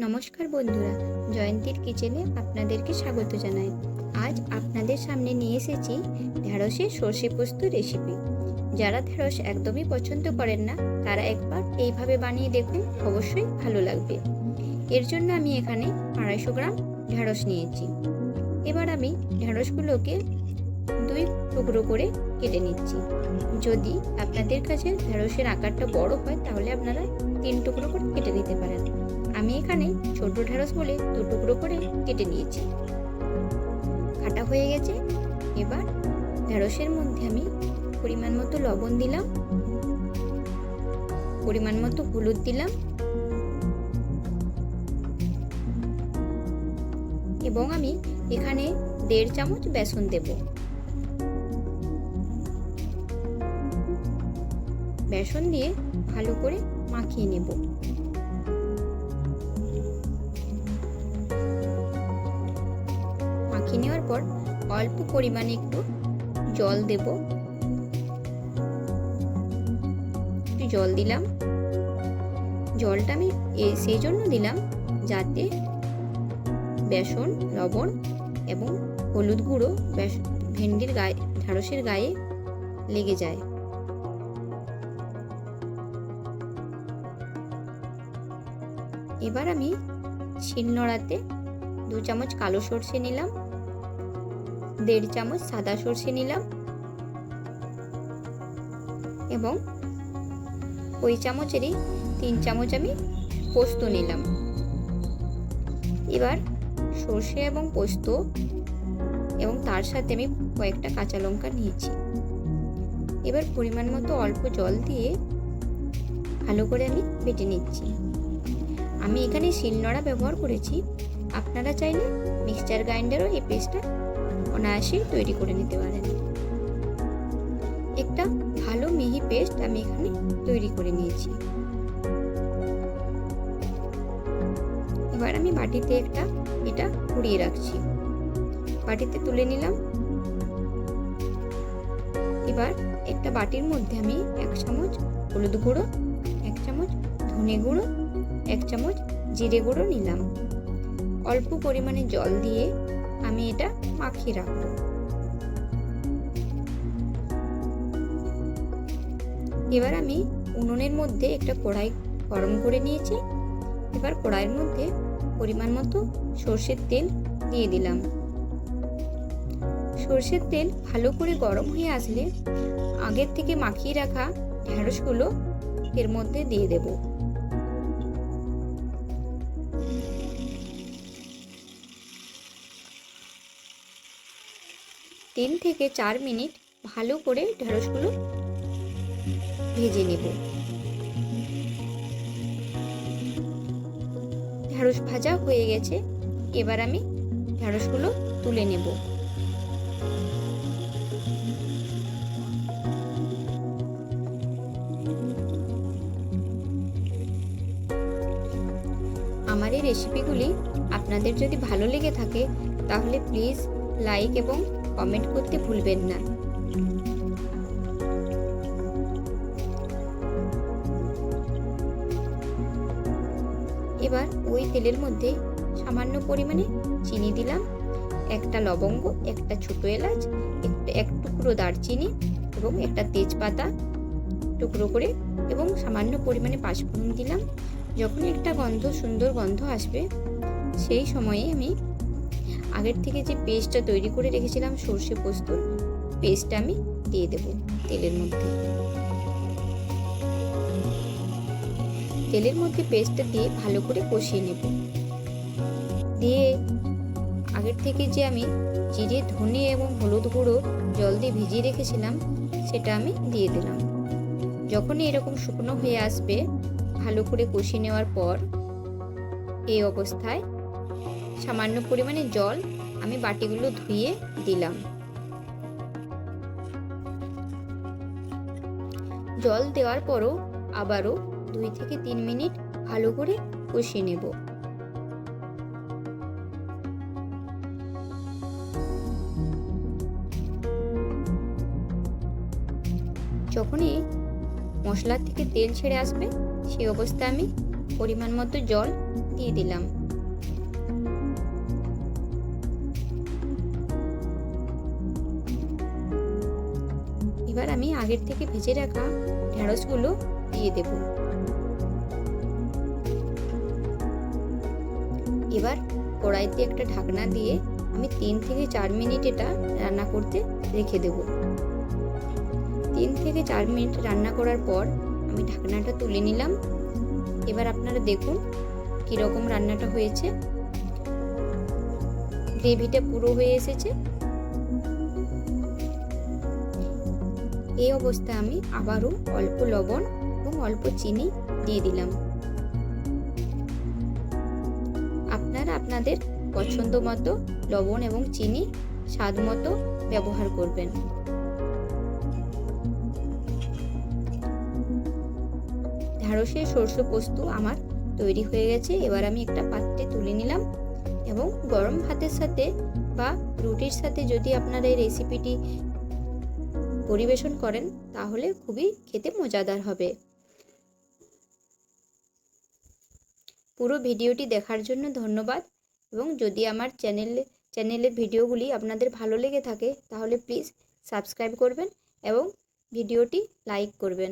নমস্কার বন্ধুরা, জয়ন্তীর কিচেনে আপনাদেরকে স্বাগত জানাই। আজ আপনাদের সামনে নিয়ে এসেছি ঢ্যাঁড়সের সর্ষে পোস্ত রেসিপি। যারা ঢ্যাঁড়স একদমই পছন্দ করেন না তারা একবার এইভাবে বানিয়ে দেখুন, অবশ্যই ভালো লাগবে। এর জন্য আমি এখানে 250 গ্রাম ঢ্যাঁড়স নিয়েছি। এবার আমি ঢ্যাঁড়সগুলোকে 2 টুকরো করে কেটে নিচ্ছি। যদি আপনাদের কাছে ঢ্যাঁড়সের আকারটা বড় হয় তাহলে আপনারা 3 টুকরো করে কেটে নিতে পারেন। আমি এখানে ছোট ঢ্যাঁড়স বলে 2 টুকরো করে কেটে নিয়েছি। কাটা হয়ে গেছে। এবার ঢ্যাঁড়সের মধ্যে আমি পরিমাণ মতো লবণ দিলাম, পরিমাণ মতো হলুদ দিলাম এবং আমি এখানে 1.5 চামচ বেসন দেব। বেসন দিয়ে ভালো করে মাখিয়ে নেব। মাখিয়ে নেওয়ার পর অল্প পরিমাণে একটু জল দেব। একটু জল দিলাম। জলটা আমি সেই জন্য দিলাম যাতে বেসন, লবণ এবং হলুদ গুঁড়ো ভেন্ডির গায়ে, ঢ্যাঁড়সের গায়ে লেগে যায়। এবার আমি শিলনোড়াতে 2 চামচ কালো সর্ষে নিলাম, 1.5 চামচ সাদা সর্ষে নিলাম এবং ওই চামচেরই 3 চামচ আমি পোস্ত নিলাম। এবার সর্ষে এবং পোস্ত এবং তার সাথে আমি কয়েকটা কাঁচা লঙ্কা নিয়েছি। এবার পরিমাণ মতো অল্প জল দিয়ে ভালো করে আমি বেটে নিচ্ছি। আমি এখানে শিলনোড়া ব্যবহার করেছি, আপনারা চাইলে মিক্সচার গ্রাইন্ডারও এই পেস্টটা অনায়াসে তৈরি করে নিতে পারেন। একটা ভালো মিহি পেস্ট আমি এখানে তৈরি করে নিয়েছি। এবার আমি বাটিতে এটা কুড়িয়ে রাখছি। বাটিতে তুলে নিলাম। এবার একটা বাটির মধ্যে আমি 1 চামচ হলুদ গুঁড়ো, 1 চামচ ধনে গুঁড়ো, 1 চামচ জিরে গুঁড়ো নিলাম। অল্প পরিমাণে জল দিয়ে আমি এটা মাখিয়ে রাখব। এবার আমি উনুনের মধ্যে একটা কড়াই গরম করে নিয়েছি। এবার কড়াইয়ের মধ্যে পরিমাণ মতো সর্ষের তেল দিয়ে দিলাম। সর্ষের তেল ভালো করে গরম হয়ে আসলে আগের থেকে মাখিয়ে রাখা ঢ্যাঁড়সগুলো এর মধ্যে দিয়ে দেব। তিন থেকে 4 মিনিট ভালো করে ঢ্যাঁড়সগুলো ভেজে নেব। ঢ্যাঁড়স ভাজা হয়ে গেছে। এবার আমি ঢ্যাঁড়সগুলো তুলে নেব। আমার এই রেসিপিগুলি আপনাদের যদি ভালো লেগে থাকে তাহলে প্লিজ লাইক এবং কমেন্ট করতে ভুলবেন না। এবার ওই তেলের মধ্যে সামান্য পরিমাণে চিনি দিলাম, একটা লবঙ্গ, একটা ছোট এলাচ, এক টুকরো দারচিনি এবং একটা তেজপাতা টুকরো করে এবং সামান্য পরিমাণে পাঁচফোড়ন দিলাম। যখন একটা সুন্দর গন্ধ আসবে সেই সময়ে আমি আগের থেকে যে পেস্টটা তৈরি করে রেখেছিলাম সর্ষে পোস্তর পেস্টটা আমি দিয়ে দেব তেলের মধ্যে। তেলের মধ্যে পেস্টটা দিয়ে ভালো করে কষিয়ে নেব। দিয়ে আগের থেকে যে আমি জিরে, ধনে এবং হলুদ গুঁড়ো জল দিয়ে ভিজিয়ে রেখেছিলাম সেটা আমি দিয়ে দিলাম। যখনই এরকম শুকনো হয়ে আসবে ভালো করে কষিয়ে নেওয়ার পর এই অবস্থায় সামান্য পরিমাণে জল আমি বাটিগুলো ধুয়ে দিলাম। জল দেওয়ার পরও আবারও 2 থেকে 3 মিনিট ভালো করে কষিয়ে নেব। যখনই মশলা থেকে তেল ছেড়ে আসবে সেই অবস্থায় আমি পরিমাণ মতো জল দিয়ে দিলাম। এবার আমি আগের থেকে ভেজে রাখা ঢেঁড়সগুলো দিয়ে দেব। এবার কড়াইতে একটা ঢাকনা দিয়ে আমি 3 থেকে 4 মিনিট এটা রান্না করতে রেখে দেব। 3 থেকে 4 মিনিট রান্না করার পর আমি ঢাকনাটা তুলে নিলাম। এবার আপনারা দেখুন কীরকম রান্নাটা হয়েছে। গ্রেভিটা পুরো হয়ে এসেছে। এই অবস্থায় আমি আবারও অল্প লবণ এবং অল্প চিনি দিয়ে দিলাম। আপনারা আপনাদের পছন্দ মতো লবণ এবং চিনি স্বাদ মতো ব্যবহার করবেন। ঢ্যাঁড়সের সরষে পোস্ত আমার তৈরি হয়ে গেছে। এবার আমি একটা পাত্রে তুলে নিলাম এবং গরম ভাতের সাথে বা রুটির সাথে যদি আপনারা এই রেসিপিটি পরিবেশন করেন তাহলে খুবই খেতে মজাদার হবে। পুরো ভিডিওটি দেখার জন্য ধন্যবাদ এবং যদি আমার চ্যানেলের ভিডিওগুলি আপনাদের ভালো লেগে থাকে তাহলে প্লিজ সাবস্ক্রাইব করবেন এবং ভিডিওটি লাইক করবেন।